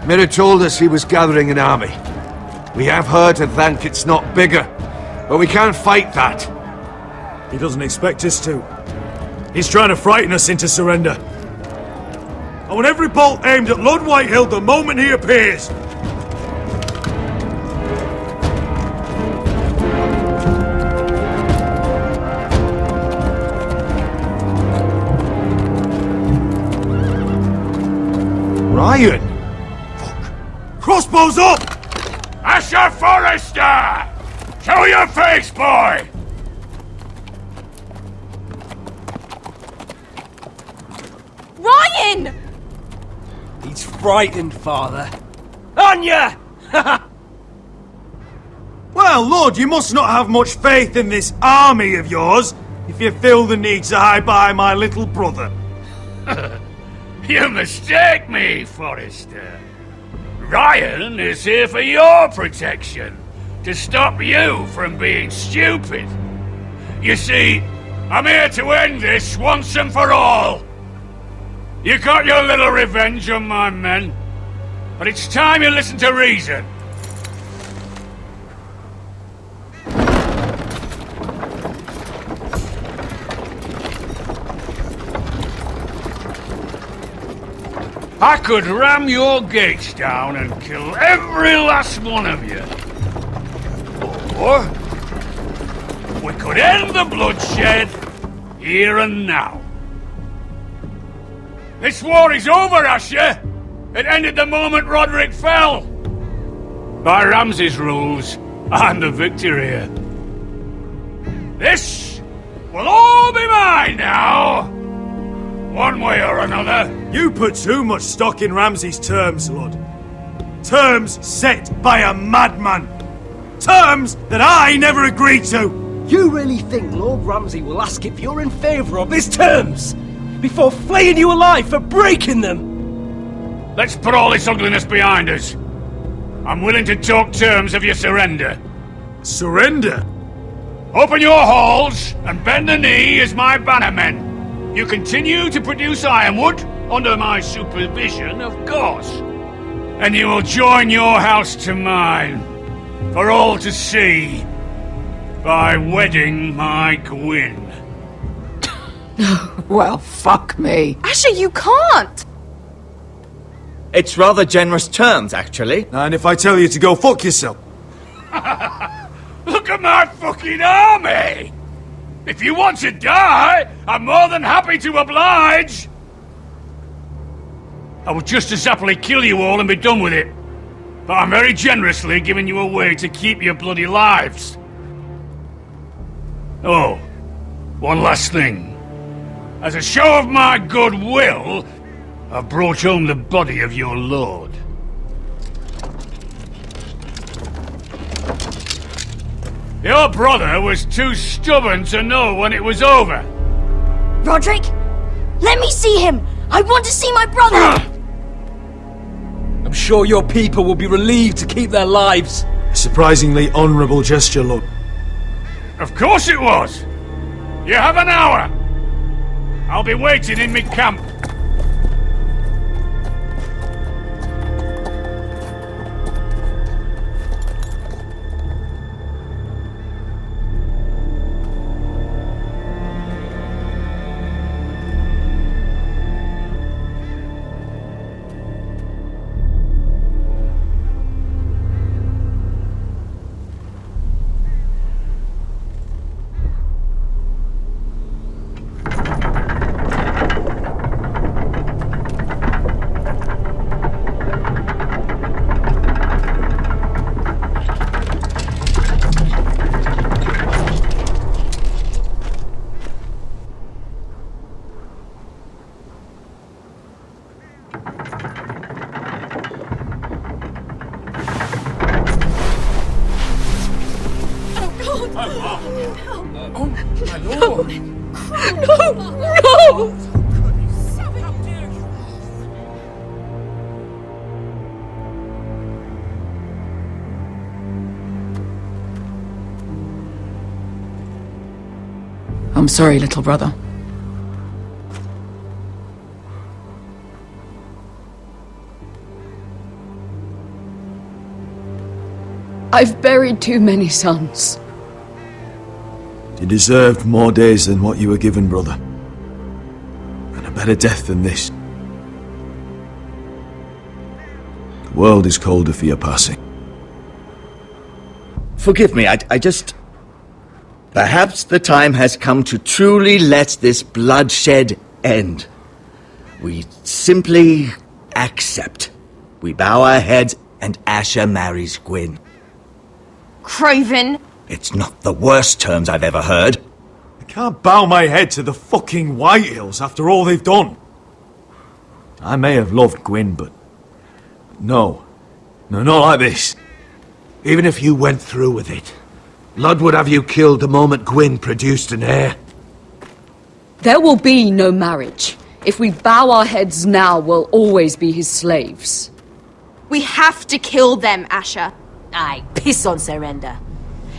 Mirror told us he was gathering an army. We have heard and think it's not bigger, but we can't fight that. He doesn't expect us to. He's trying to frighten us into surrender. I want every bolt aimed at Lord Whitehill the moment he appears. Ryan! Crossbows up! Asher Forrester! Show your face, boy! Ryan! He's frightened, Father. Anya! Well, Lord, you must not have much faith in this army of yours if you feel the need to hide behind my little brother. You mistake me, Forrester. Ryan is here for your protection, to stop you from being stupid. You see, I'm here to end this once and for all. You got your little revenge on my men, but it's time you listen to reason. I could ram your gates down and kill every last one of you. Or we could end the bloodshed here and now. This war is over, Asher. It ended the moment Roderick fell. By Ramsay's rules, I'm the victor here. This will all be mine now. One way or another. You put too much stock in Ramsay's terms, Lord. Terms set by a madman. Terms that I never agreed to. You really think Lord Ramsay will ask if you're in favour of his terms before flaying you alive for breaking them? Let's put all this ugliness behind us. I'm willing to talk terms of your surrender. Surrender? Open your halls and bend the knee as my bannermen. You continue to produce ironwood, under my supervision, of course. And you will join your house to mine, for all to see, by wedding my Gwyn. Well, fuck me. Asher, you can't! It's rather generous terms, actually. And if I tell you to go fuck yourself? Look at my fucking army! If you want to die, I'm more than happy to oblige! I would just as happily kill you all and be done with it. But I'm very generously giving you a way to keep your bloody lives. Oh, one last thing. As a show of my goodwill, I've brought home the body of your lord. Your brother was too stubborn to know when it was over. Roderick, let me see him! I want to see my brother! I'm sure your people will be relieved to keep their lives. A surprisingly honourable gesture, Lord. Of course it was! You have an hour! I'll be waiting in mid-camp. I'm sorry, little brother. I've buried too many sons. You deserved more days than what you were given, brother. And a better death than this. The world is colder for your passing. Forgive me, I just... Perhaps the time has come to truly let this bloodshed end. We simply accept. We bow our heads and Asher marries Gwyn. Craven! It's not the worst terms I've ever heard. I can't bow my head to the fucking Whitehills after all they've done. I may have loved Gwyn, but... No, not like this. Even if you went through with it, Lud would have you killed the moment Gwyn produced an heir. There will be no marriage. If we bow our heads now, we'll always be his slaves. We have to kill them, Asher. I piss on surrender.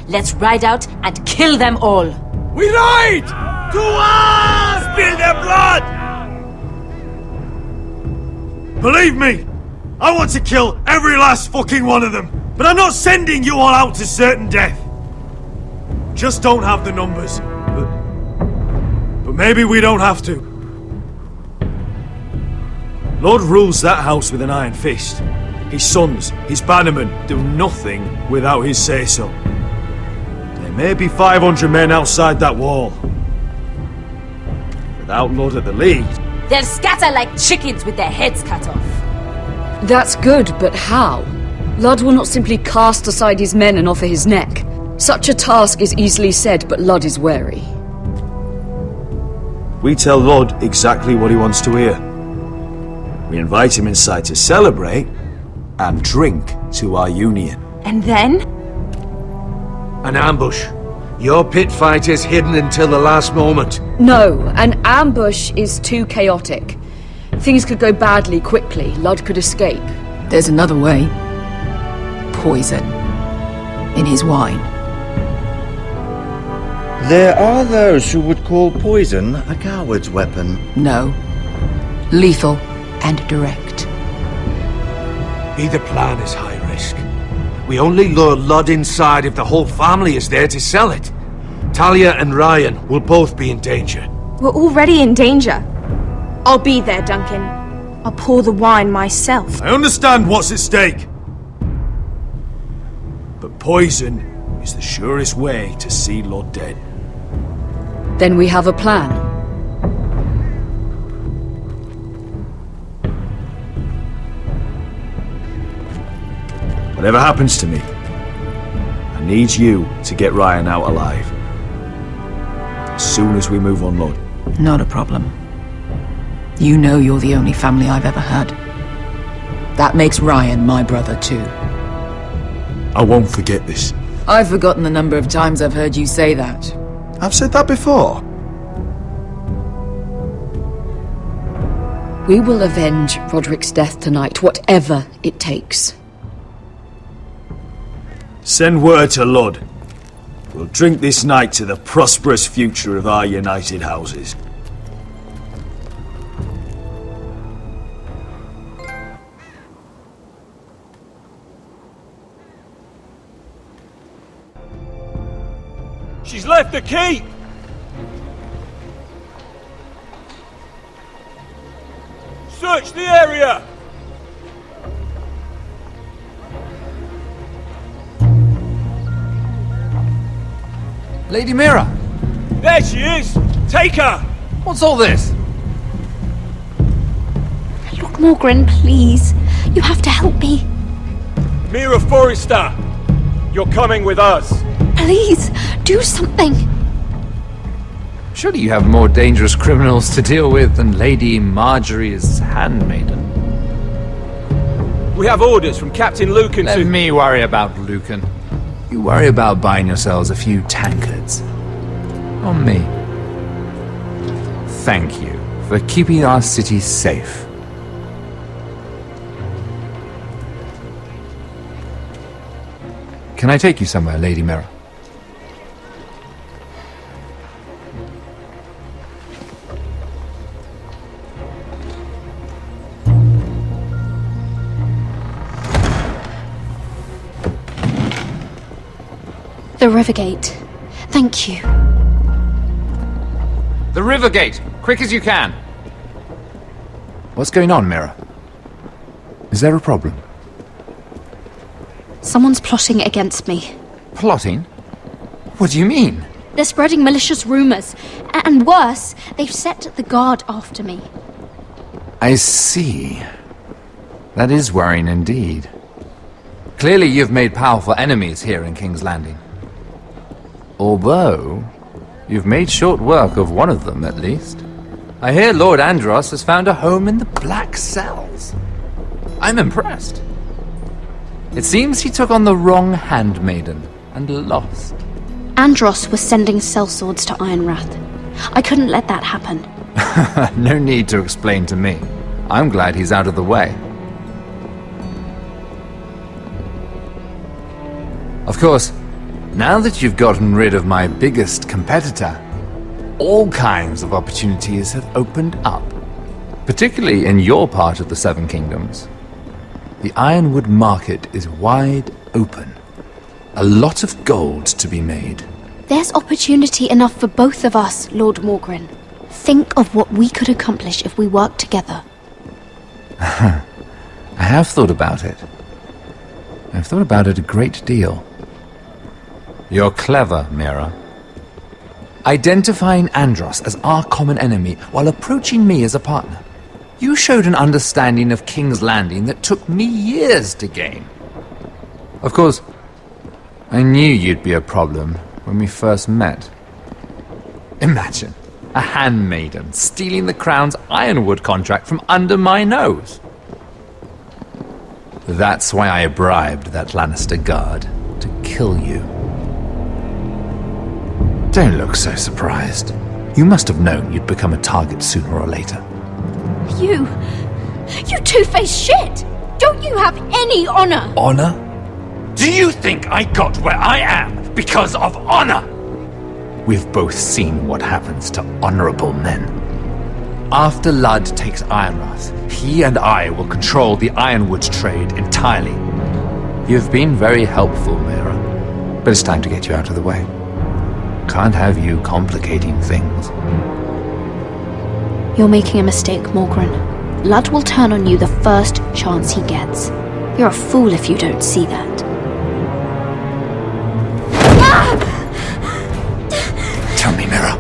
Let's ride out and kill them all. We ride! To us! Spill their blood! Believe me, I want to kill every last fucking one of them. But I'm not sending you all out to certain death. Just don't have the numbers. But maybe we don't have to. Lord rules that house with an iron fist. His sons, his bannermen, do nothing without his say-so. There may be 500 men outside that wall. Without Lord at the lead... They'll scatter like chickens with their heads cut off. That's good, but how? Lud will not simply cast aside his men and offer his neck. Such a task is easily said, but Lud is wary. We tell Lud exactly what he wants to hear. We invite him inside to celebrate and drink to our union. And then? An ambush. Your pit fight is hidden until the last moment. No, an ambush is too chaotic. Things could go badly quickly. Lud could escape. There's another way. Poison. In his wine. There are those who would call poison a coward's weapon. No. Lethal and direct. Either plan is high risk. We only lure Lud inside if the whole family is there to sell it. Talia and Ryan will both be in danger. We're already in danger. I'll be there, Duncan. I'll pour the wine myself. I understand what's at stake. But poison is the surest way to see Lud dead. Then we have a plan. Whatever happens to me, I need you to get Ryan out alive. As soon as we move on Lud. Not a problem. You know you're the only family I've ever had. That makes Ryan my brother too. I won't forget this. I've forgotten the number of times I've heard you say that. I've said that before. We will avenge Roderick's death tonight, whatever it takes. Send word to Lud. We'll drink this night to the prosperous future of our united houses. She's left the keep! Search the area! Lady Mira! There she is! Take her! What's all this? Look, Morgan, please. You have to help me. Mira Forrester! You're coming with us! Please, do something. Surely you have more dangerous criminals to deal with than Lady Marjorie's handmaiden. We have orders from Captain Lucan Let me worry about Lucan. You worry about buying yourselves a few tankards. On me. thank you for keeping our city safe. Can I take you somewhere, Lady Mira? The Rivergate. Thank you. The Rivergate! Quick as you can! What's going on, Mira? Is there a problem? Someone's plotting against me. Plotting? What do you mean? They're spreading malicious rumors. And worse, they've set the guard after me. I see. That is worrying indeed. Clearly you've made powerful enemies here in King's Landing. Although, you've made short work of one of them, at least. I hear Lord Andros has found a home in the Black Cells. I'm impressed. It seems he took on the wrong handmaiden and lost. Andros was sending sellswords to Ironwrath. I couldn't let that happen. No need to explain to me. I'm glad he's out of the way. Of course, now that you've gotten rid of my biggest competitor, all kinds of opportunities have opened up. Particularly in your part of the Seven Kingdoms. The Ironwood market is wide open. A lot of gold to be made. There's opportunity enough for both of us, Lord Morgren. Think of what we could accomplish if we worked together. I have thought about it. I've thought about it a great deal. You're clever, Mira. Identifying Andros as our common enemy while approaching me as a partner. You showed an understanding of King's Landing that took me years to gain. Of course, I knew you'd be a problem when we first met. Imagine a handmaiden stealing the Crown's Ironwood contract from under my nose. That's why I bribed that Lannister guard to kill you. Don't look so surprised. You must have known you'd become a target sooner or later. You two-faced shit! Don't you have any honor? Honor? Do you think I got where I am because of honor? We've both seen what happens to honorable men. After Ludd takes Ironwrath, he and I will control the Ironwood trade entirely. You've been very helpful, Mira, but it's time to get you out of the way. Can't have you complicating things. You're making a mistake, Morgren. Ludd will turn on you the first chance he gets. You're a fool if you don't see that. Tell me, Mira,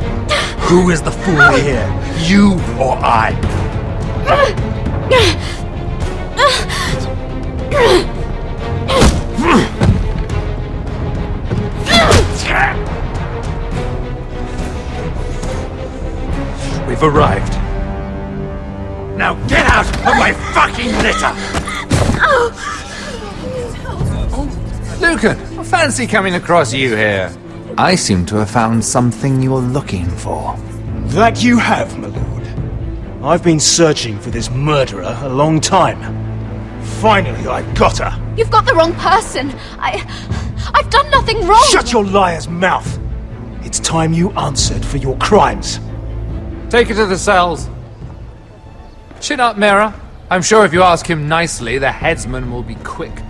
who is the fool here? You or I? We've arrived. Now get out of my fucking litter! Lucan, I fancy coming across you here. I seem to have found something you're looking for. That you have, my lord. I've been searching for this murderer a long time. Finally, I've got her. You've got the wrong person. I've done nothing wrong. Shut your liar's mouth. It's time you answered for your crimes. Take her to the cells. Chin up, Mira. I'm sure if you ask him nicely, the headsman will be quick